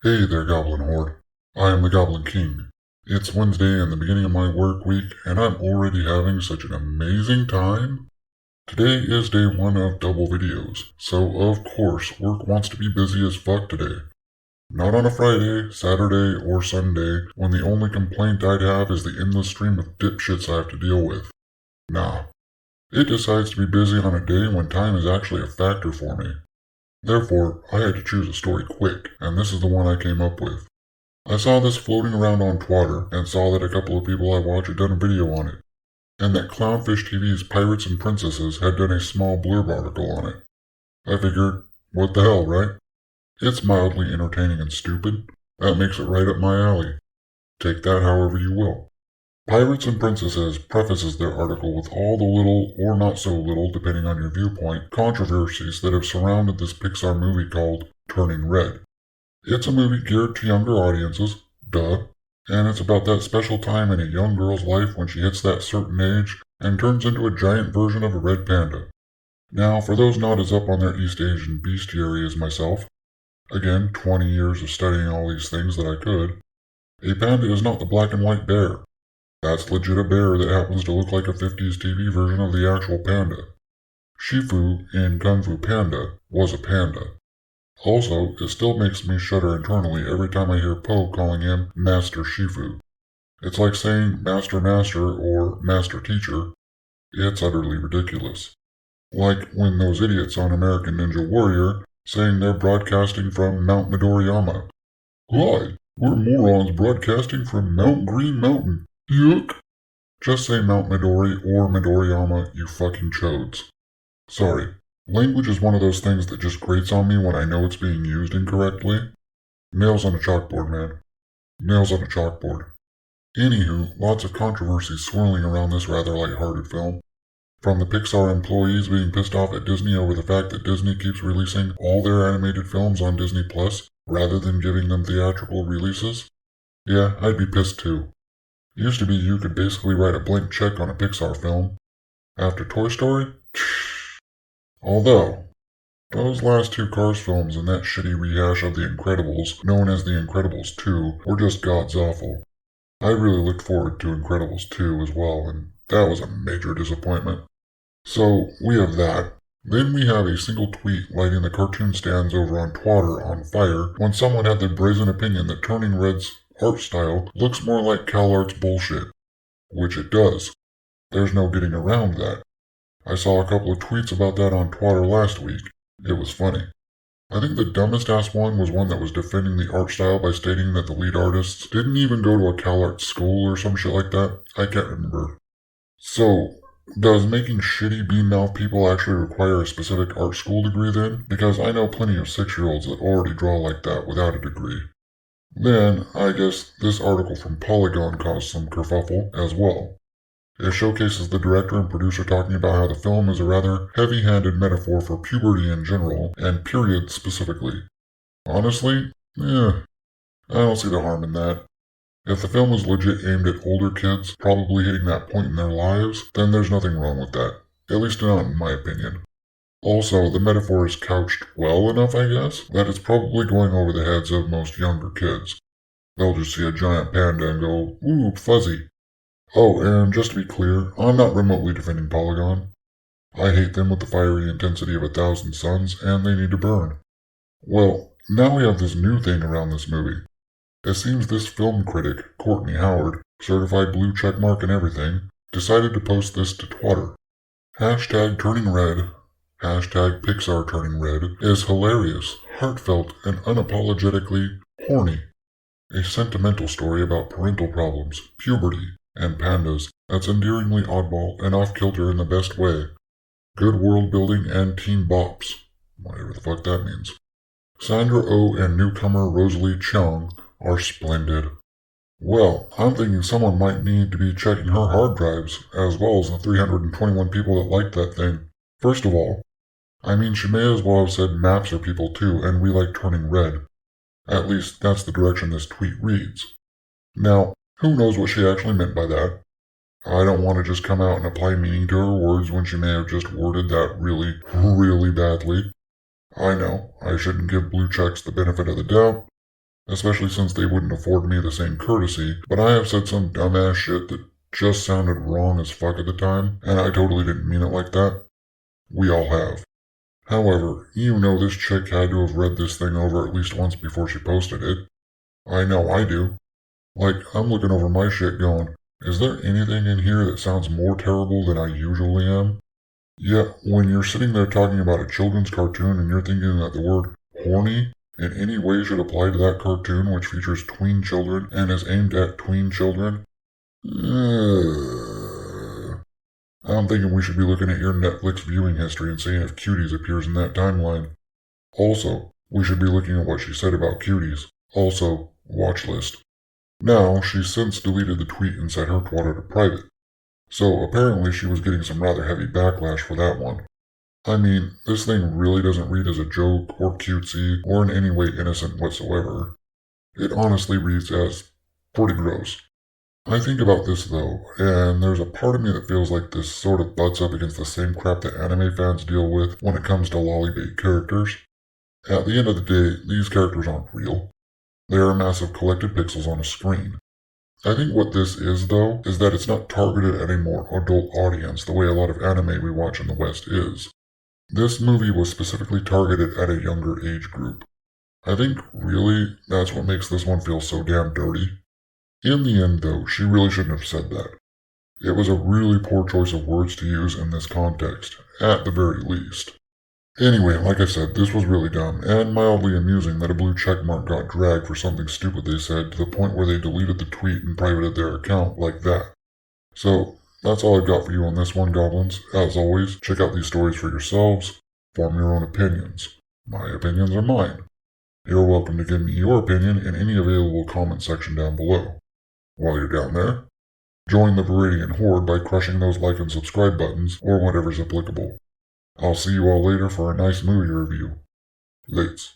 Hey there, Goblin Horde. I am the Goblin King. It's Wednesday and the beginning of my work week, and I'm already having such an amazing time. Today is day one of double videos, so of course work wants to be busy as fuck today. Not on a Friday, Saturday, or Sunday, when the only complaint I'd have is the endless stream of dipshits I have to deal with. Nah. It decides to be busy on a day when time is actually a factor for me. Therefore, I had to choose a story quick, and this is the one I came up with. I saw this floating around on Twitter and saw that a couple of people I watch had done a video on it, and that Clownfish TV's Pirates and Princesses had done a small blurb article on it. I figured, what the hell, right? It's mildly entertaining and stupid. That makes it right up my alley. Take that however you will. Pirates and Princesses prefaces their article with all the little, or not so little depending on your viewpoint, controversies that have surrounded this Pixar movie called Turning Red. It's a movie geared to younger audiences, duh, and it's about that special time in a young girl's life when she hits that certain age and turns into a giant version of a red panda. Now, for those not as up on their East Asian bestiary as myself, again, 20 years of studying all these things that I could, a panda is not the black and white bear. That's legit a bear that happens to look like a 50s TV version of the actual panda. Shifu in Kung Fu Panda was a panda. Also, it still makes me shudder internally every time I hear Po calling him Master Shifu. It's like saying Master Master or Master Teacher. It's utterly ridiculous. Like when those idiots on American Ninja Warrior saying they're broadcasting from Mount Midoriyama. Hi, we're morons broadcasting from Mount Green Mountain. Yuck! Just say Mount Midori or Midoriyama, you fucking chodes. Sorry. Language is one of those things that just grates on me when I know it's being used incorrectly. Nails on a chalkboard, man. Nails on a chalkboard. Anywho, lots of controversy swirling around this rather light-hearted film. From the Pixar employees being pissed off at Disney over the fact that Disney keeps releasing all their animated films on Disney Plus rather than giving them theatrical releases. Yeah, I'd be pissed too. Used to be you could basically write a blank check on a Pixar film. After Toy Story? Although, those last two Cars films and that shitty rehash of The Incredibles, known as The Incredibles 2, were just gods awful. I really looked forward to Incredibles 2 as well, and that was a major disappointment. So, we have that. Then we have a single tweet lighting the cartoon stands over on Twitter on fire when someone had the brazen opinion that Turning Red's art style looks more like CalArt's bullshit. Which it does. There's no getting around that. I saw a couple of tweets about that on Twitter last week. It was funny. I think the dumbest ass one was one that was defending the art style by stating that the lead artists didn't even go to a CalArt school or some shit like that. I can't remember. So, does making shitty bean-mouth people actually require a specific art school degree then? Because I know plenty of 6-year-olds that already draw like that without a degree. Then, I guess this article from Polygon caused some kerfuffle as well. It showcases the director and producer talking about how the film is a rather heavy-handed metaphor for puberty in general, and period specifically. Honestly, I don't see the harm in that. If the film is legit aimed at older kids, probably hitting that point in their lives, then there's nothing wrong with that. At least not in my opinion. Also, the metaphor is couched well enough, I guess, that it's probably going over the heads of most younger kids. They'll just see a giant panda and go, ooh, fuzzy. Oh, and just to be clear, I'm not remotely defending Polygon. I hate them with the fiery intensity of 1,000 suns, and they need to burn. Well, now we have this new thing around this movie. It seems this film critic, Courtney Howard, certified blue checkmark and everything, decided to post this to Twitter. Hashtag Turning Red, hashtag Pixar Turning Red, is hilarious, heartfelt, and unapologetically horny. A sentimental story about parental problems, puberty, and pandas that's endearingly oddball and off-kilter in the best way. Good world building and teen bops. Whatever the fuck that means. Sandra Oh and newcomer Rosalie Chung are splendid. Well, I'm thinking someone might need to be checking her hard drives, as well as the 321 people that liked that thing. First of all, I mean she may as well have said maps are people too, and we like Turning Red. At least that's the direction this tweet reads. Now, who knows what she actually meant by that? I don't want to just come out and apply meaning to her words when she may have just worded that really, really badly. I know, I shouldn't give blue checks the benefit of the doubt, especially since they wouldn't afford me the same courtesy, but I have said some dumbass shit that just sounded wrong as fuck at the time, and I totally didn't mean it like that. We all have. However, you know this chick had to have read this thing over at least once before she posted it. I know I do. Like, I'm looking over my shit going, is there anything in here that sounds more terrible than I usually am? Yet, when you're sitting there talking about a children's cartoon and you're thinking that the word horny in any way should apply to that cartoon which features tween children and is aimed at tween children, I'm thinking we should be looking at your Netflix viewing history and seeing if Cuties appears in that timeline. Also, we should be looking at what she said about Cuties. Also, watch list. Now, she's since deleted the tweet and set her Twitter to private. So apparently she was getting some rather heavy backlash for that one. I mean, this thing really doesn't read as a joke or cutesy or in any way innocent whatsoever. It honestly reads as pretty gross. I think about this though, and there's a part of me that feels like this sort of butts up against the same crap that anime fans deal with when it comes to lollybait characters. At the end of the day, these characters aren't real. They are massive collected pixels on a screen. I think what this is, though, is that it's not targeted at a more adult audience the way a lot of anime we watch in the West is. This movie was specifically targeted at a younger age group. I think, really, that's what makes this one feel so damn dirty. In the end, though, she really shouldn't have said that. It was a really poor choice of words to use in this context, at the very least. Anyway, like I said, this was really dumb, and mildly amusing that a blue checkmark got dragged for something stupid they said to the point where they deleted the tweet and privated their account like that. So, that's all I've got for you on this one, Goblins. As always, check out these stories for yourselves, form your own opinions. My opinions are mine. You're welcome to give me your opinion in any available comment section down below. While you're down there, join the Viridian Horde by crushing those like and subscribe buttons or whatever's applicable. I'll see you all later for a nice movie review. Lates.